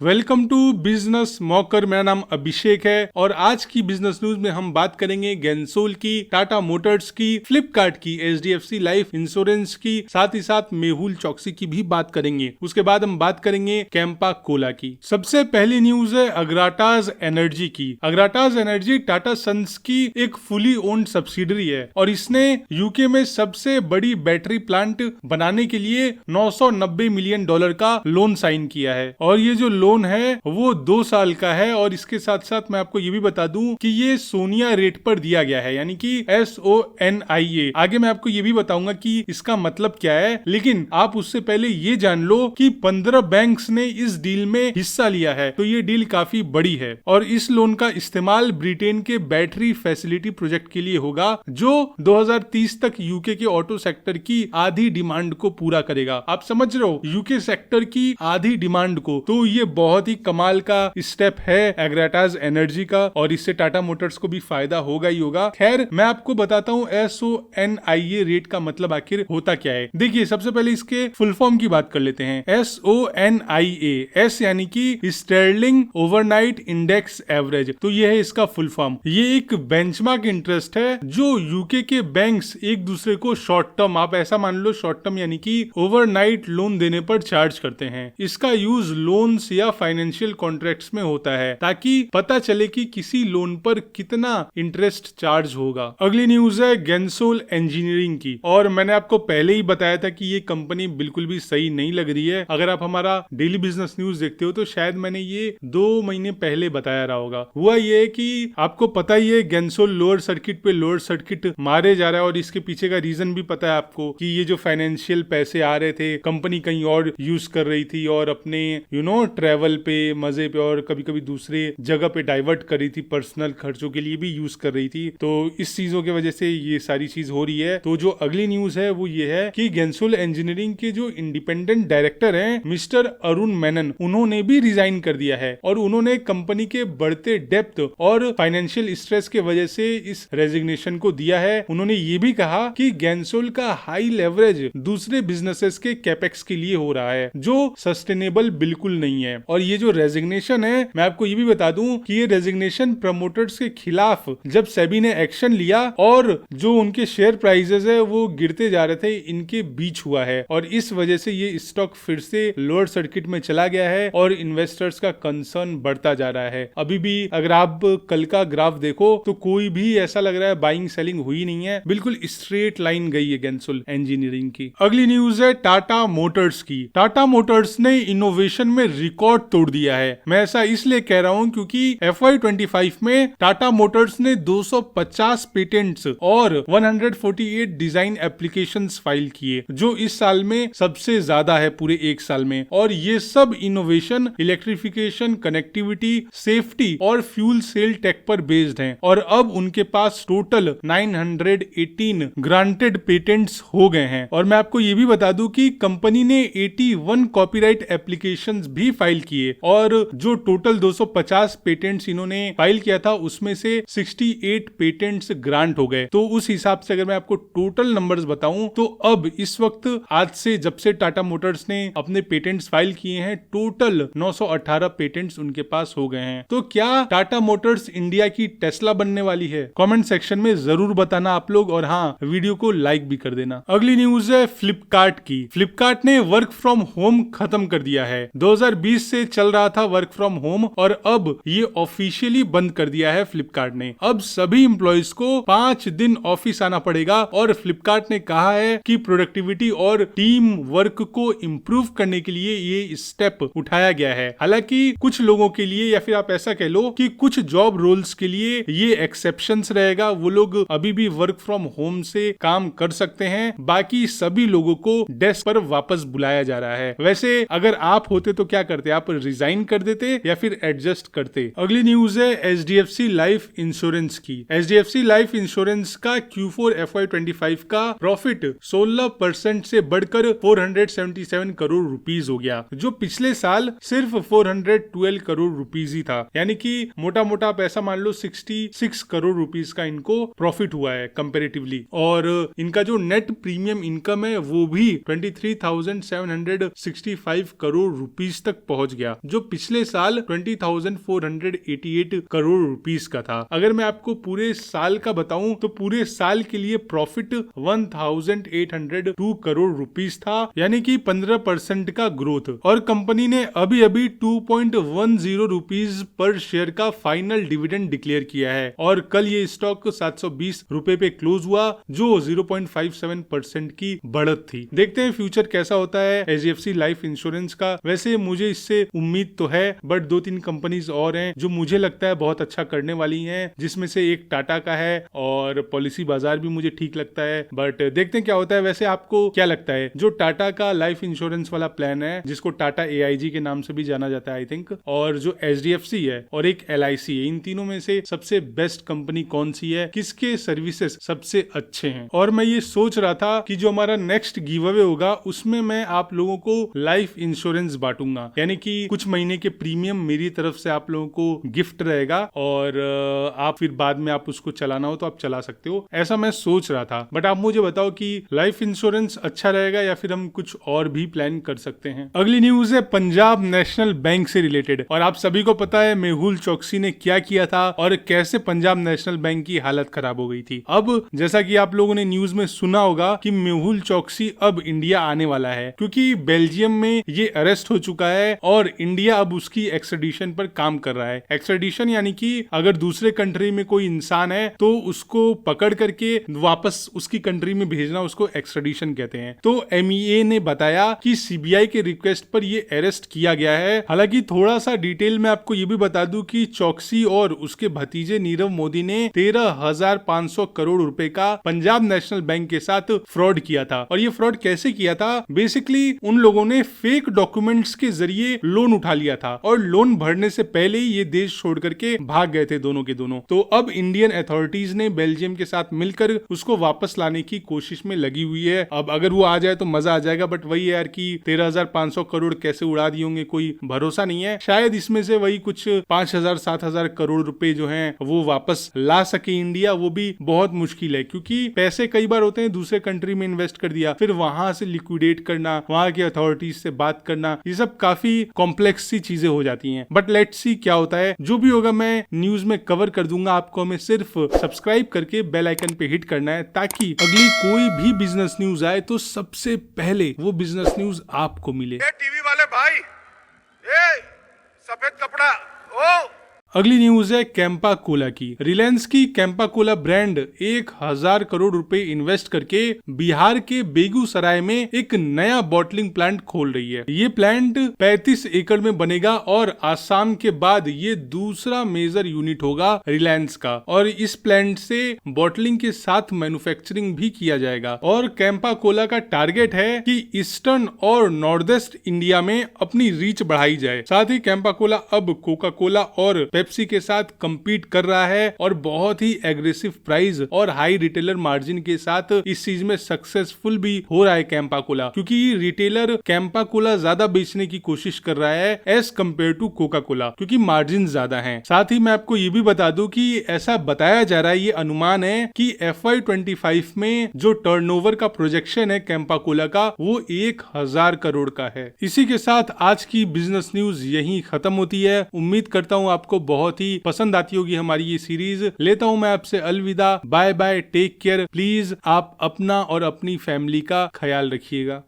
Welcome to business मॉकर। मेरा नाम अभिषेक है और आज की बिजनेस न्यूज में हम बात करेंगे गेंसोल की, टाटा मोटर्स की, फ्लिपकार्ट की, एचडीएफसी लाइफ इंश्योरेंस की, साथ ही साथ मेहुल चौकसी की भी बात करेंगे। उसके बाद हम बात करेंगे कैंपा कोला की। सबसे पहली न्यूज है अग्राटाज एनर्जी की। अग्राटाज एनर्जी टाटा सन्स की एक फुली ओन्ड सब्सिडरी है और इसने यूके में सबसे बड़ी बैटरी प्लांट बनाने के लिए $990 मिलियन का लोन साइन किया है और ये जो लोन है वो 2 साल का है। और इसके साथ साथ मैं आपको ये भी बता दूं कि ये सोनिया रेट पर दिया गया है, यानी कि SONIA। आगे मैं आपको ये भी बताऊंगा कि इसका मतलब क्या है, लेकिन आप उससे पहले ये जान लो कि 15 बैंक्स ने इस डील में हिस्सा लिया है, तो ये डील काफी बड़ी है। और इस लोन का इस्तेमाल ब्रिटेन के बैटरी फैसिलिटी प्रोजेक्ट के लिए होगा, जो 2030 तक यूके के ऑटो सेक्टर की आधी डिमांड को पूरा करेगा। आप समझ रहे हो, यूके सेक्टर की आधी डिमांड को, तो ये बहुत ही कमाल का स्टेप है एग्राटाज एनर्जी का और इससे टाटा मोटर्स को भी फायदा होगा ही होगा। खैर, मैं आपको बताता हूँ SONIA रेट का मतलब आखिर होता क्या है। देखिए, सबसे पहले इसके फुल फॉर्म की बात कर लेते हैं। SONIA, S यानी कि स्टर्लिंग ओवरनाइट इंडेक्स एवरेज, तो ये है इसका फुल फॉर्म। ये एक बेंचमार्क इंटरेस्ट है जो यूके के बैंक्स एक दूसरे को शॉर्ट टर्म, आप ऐसा मान लो शॉर्ट टर्म यानी कि ओवरनाइट लोन देने पर चार्ज करते हैं। इसका यूज लोन्स या फाइनेंशियल कॉन्ट्रैक्ट्स में होता है ताकि पता चले कि किसी लोन पर कितना इंटरेस्ट चार्ज होगा। अगली न्यूज है गेंसोल इंजीनियरिंग की और मैंने आपको पहले ही बताया था कि ये कंपनी बिल्कुल भी सही नहीं लग रही है। अगर आप हमारा डेली बिजनेस न्यूज देखते हो तो शायद मैंने ये 2 महीने पहले बताया रहा होगा। हुआ ये कि आपको पता ही है गेंसोल लोअर सर्किट पे लोअर सर्किट मारे जा रहा है और इसके पीछे का रीजन भी पता है आपको कि ये जो फाइनेंशियल पैसे आ रहे थे, कंपनी कहीं और यूज कर रही थी और अपने ट्रैवल पे, मजे पे और कभी कभी दूसरे जगह पे डाइवर्ट कर रही थी, पर्सनल खर्चों के लिए भी यूज कर रही थी। तो इस चीजों की वजह से ये सारी चीज हो रही है। तो जो अगली न्यूज है वो ये है कि गेंसोल इंजीनियरिंग के जो इंडिपेंडेंट डायरेक्टर हैं मिस्टर अरुण मेनन, उन्होंने भी रिजाइन कर दिया है और उन्होंने कंपनी के बढ़ते डेप्थ और फाइनेंशियल स्ट्रेस के वजह से इस रेजिग्नेशन को दिया है। उन्होंने ये भी कहा कि गेंसोल का हाई लेवरेज दूसरे बिजनेसेस के कैपेक्स के लिए हो रहा है जो सस्टेनेबल बिल्कुल नहीं है। और ये जो रेजिग्नेशन है, मैं आपको ये भी बता दूं कि ये रेजिग्नेशन प्रमोटर्स के खिलाफ जब सेबी ने एक्शन लिया और जो उनके शेयर प्राइसेस है वो गिरते जा रहे थे, इनके बीच हुआ है और इस वजह से ये स्टॉक फिर से लोअर सर्किट में चला गया है और इन्वेस्टर्स का कंसर्न बढ़ता जा रहा है। अभी भी अगर आप कल का ग्राफ देखो तो कोई भी ऐसा लग रहा है बाइंग सेलिंग हुई नहीं है, बिल्कुल स्ट्रेट लाइन गई है गेंसोल इंजीनियरिंग की। अगली न्यूज है टाटा मोटर्स की। टाटा मोटर्स ने इनोवेशन में रिकॉर्ड तोड़ दिया है। मैं ऐसा इसलिए कह रहा हूं क्योंकि FY25 में टाटा मोटर्स ने 250 पेटेंट्स और 148 डिजाइन एप्लीकेशंस फाइल किए, जो इस साल में सबसे ज्यादा है पूरे एक साल में। और ये सब इनोवेशन इलेक्ट्रिफिकेशन, कनेक्टिविटी, सेफ्टी और फ्यूल सेल टेक पर बेस्ड हैं। और अब उनके पास टोटल 918 ग्रांटेड पेटेंट्स हो गए हैं। और मैं आपको ये भी बता दूं कि कंपनी ने 81 कॉपीराइट एप्लीकेशंस भी फाइल किए और जो टोटल 250 पेटेंट्स इन्होंने फाइल किया था उसमें से 68 पेटेंट्स ग्रांट हो गए। तो उस हिसाब से अगर मैं आपको टोटल नंबर्स बताऊं तो अब इस वक्त आज से जब से टाटा मोटर्स ने अपने पेटेंट्स फाइल किए हैं, टोटल 918 पेटेंट्स उनके पास हो गए हैं। तो क्या टाटा मोटर्स इंडिया की टेस्ला बनने वाली है? कमेंट सेक्शन में जरूर बताना आप लोग, और हाँ, वीडियो को लाइक भी कर देना। अगली न्यूज है फ्लिपकार्ट की। फ्लिपकार्ट ने वर्क फ्रॉम होम खत्म कर दिया है। 2020 से चल रहा था वर्क फ्रॉम होम और अब ये ऑफिशियली बंद कर दिया है फ्लिपकार्ट ने। अब सभी एम्प्लॉइज को 5 दिन ऑफिस आना पड़ेगा और फ्लिपकार्ट ने कहा है कि प्रोडक्टिविटी और टीम वर्क को इम्प्रूव करने के लिए ये स्टेप उठाया गया है। हालांकि कुछ लोगों के लिए, या फिर आप ऐसा कह लो कि कुछ जॉब रोल्स के लिए ये एक्सेप्शंस रहेगा, वो लोग अभी भी वर्क फ्रॉम होम से काम कर सकते हैं। बाकी सभी लोगों को डेस्क पर वापस बुलाया जा रहा है। वैसे अगर आप होते तो क्या करते? आप रिजाइन कर देते या फिर एडजस्ट करते? अगली न्यूज है HDFC लाइफ इंश्योरेंस की। HDFC लाइफ इंश्योरेंस का Q4 FY25 का प्रॉफिट 16% से बढ़कर 477 करोड़ रुपीस हो गया, जो पिछले साल सिर्फ 412 करोड़ रुपीस ही था। यानी कि मोटा मोटा आप ऐसा मान लो 66 करोड़ रुपीस का इनको प्रॉफिट हुआ है कंपेरेटिवली। और इनका जो नेट प्रीमियम इनकम है वो भी 23,765 करोड़ रुपीस तक पहुंच पहुंच गया, जो पिछले साल 20,488 करोड़ रुपीस का था। अगर मैं आपको पूरे साल का बताऊं तो पूरे साल के लिए प्रॉफिट 1,802 करोड़ रुपीस था, यानी कि 15% का ग्रोथ। और कंपनी ने अभी अभी 2.10 रुपीस पर शेयर का फाइनल डिविडेंड डिक्लेयर किया है और कल ये स्टॉक 720 रुपए पे क्लोज हुआ, जो 0.57% की बढ़त थी। देखते हैं फ्यूचर कैसा होता है HDFC लाइफ इंश्योरेंस का। वैसे मुझे इससे उम्मीद तो है, बट 2-3 कंपनीज और हैं जो मुझे लगता है बहुत अच्छा करने वाली हैं, जिसमें से एक टाटा का है और पॉलिसी बाजार भी मुझे ठीक लगता है, बट देखते हैं क्या होता है। वैसे आपको क्या लगता है, जो टाटा का लाइफ इंश्योरेंस वाला प्लान है, जिसको टाटा AIG के नाम से भी जाना जाता है आई थिंक, और जो HDFC है और एक LIC है, इन तीनों में से सबसे बेस्ट कंपनी कौन सी है, किसके सर्विसेज सबसे अच्छे हैं? और मैं ये सोच रहा था कि जो हमारा नेक्स्ट गिव अवे होगा उसमें मैं आप लोगों को लाइफ इंश्योरेंस बांटूंगा, यानी कि कुछ महीने के प्रीमियम मेरी तरफ से आप लोगों को गिफ्ट रहेगा और आप फिर बाद में आप उसको चलाना हो तो आप चला सकते हो, ऐसा मैं सोच रहा था। बट आप मुझे बताओ कि लाइफ इंश्योरेंस अच्छा रहेगा या फिर हम कुछ और भी प्लान कर सकते हैं। अगली न्यूज है पंजाब नेशनल बैंक से रिलेटेड, और आप सभी को पता है मेहुल चोकसी ने क्या किया था और कैसे पंजाब नेशनल बैंक की हालत खराब हो गई थी। अब जैसा कि आप लोगों ने न्यूज में सुना होगा कि मेहुल चोकसी अब इंडिया आने वाला है, क्योंकि बेल्जियम में ये अरेस्ट हो चुका है और इंडिया अब उसकी एक्सट्रेडिशन पर काम कर रहा है। एक्सट्रेडिशन यानी कि अगर दूसरे कंट्री में कोई इंसान है तो उसको पकड़ करके वापस उसकी कंट्री में भेजना, उसको एक्सट्रेडिशन कहते हैं। तो MEA ने बताया कि CBI के रिक्वेस्ट पर ये अरेस्ट किया गया है। हालांकि थोड़ा सा डिटेल में आपको ये भी बता दूं कि चौकसी और उसके भतीजे नीरव मोदी ने 13,500 करोड़ रुपए का पंजाब नेशनल बैंक के साथ फ्रॉड किया था। और ये फ्रॉड कैसे किया था? बेसिकली उन लोगों ने फेक डॉक्यूमेंट्स के जरिए लोन उठा लिया था और लोन भरने से पहले ही ये देश छोड़ करके भाग गए थे दोनों के दोनों। तो अब इंडियन अथॉरिटीज ने बेल्जियम के साथ मिलकर उसको वापस लाने की कोशिश में लगी हुई है। अब अगर वो आ जाए तो मजा आ जाएगा, बट वही है यार कि 13,500 करोड़ कैसे उड़ा दिए होंगे कोई भरोसा नहीं है। शायद इसमें से वही कुछ 5,000-7,000 करोड़ रुपए जो हैं वो वापस ला सके इंडिया, वो भी बहुत मुश्किल है, क्योंकि पैसे कई बार होते हैं दूसरे कंट्री में इन्वेस्ट कर दिया, फिर वहां से लिक्विडेट करना, वहां के अथॉरिटीज से बात करना, ये सब काफी कॉम्प्लेक्स सी चीजें हो जाती हैं। बट लेट्स सी क्या होता है। जो भी होगा मैं न्यूज में कवर कर दूंगा। आपको हमें सिर्फ सब्सक्राइब करके बेल आइकन पे हिट करना है, ताकि अगली कोई भी बिजनेस न्यूज आए तो सबसे पहले वो बिजनेस न्यूज आपको मिले। टीवी वाले भाई, सफेद कपड़ा ओ। अगली न्यूज है कैंपा कोला की। रिलायंस की कैंपा कोला ब्रांड 1,000 करोड़ रुपए इन्वेस्ट करके बिहार के बेगूसराय में एक नया बॉटलिंग प्लांट खोल रही है। ये प्लांट 35 एकड़ में बनेगा और आसाम के बाद ये दूसरा मेजर यूनिट होगा रिलायंस का। और इस प्लांट से बॉटलिंग के साथ मैन्युफैक्चरिंग भी किया जाएगा। और कैंपा कोला का टारगेट है कि ईस्टर्न और नॉर्थ ईस्ट इंडिया में अपनी रीच बढ़ाई जाए। साथ ही कैंपा कोला अब कोका कोला और पेप्सी के साथ compete कर रहा है और बहुत ही एग्रेसिव प्राइस और हाई रिटेलर मार्जिन के साथ इस चीज में सक्सेसफुल भी हो रहा है कैंपा कोला, क्योंकि रिटेलर कैंपा कोला ज्यादा बेचने की कोशिश कर रहा है as compared to Coca Cola, क्योंकि मार्जिन ज्यादा हैं। साथ ही मैं आपको ये भी बता दूं कि ऐसा बताया जा रहा है, ये अनुमान है कि FY25 में जो टर्नओवर का प्रोजेक्शन है कैंपा कोला का, वो 1,000 करोड़ का है। इसी के साथ आज की बिजनेस न्यूज यहीं खत्म होती है। उम्मीद करता हूँ आपको बहुत ही पसंद आती होगी हमारी ये सीरीज। लेता हूं मैं आपसे अलविदा, bye bye, take care. Please आप अपना और अपनी फैमिली का ख्याल रखिएगा।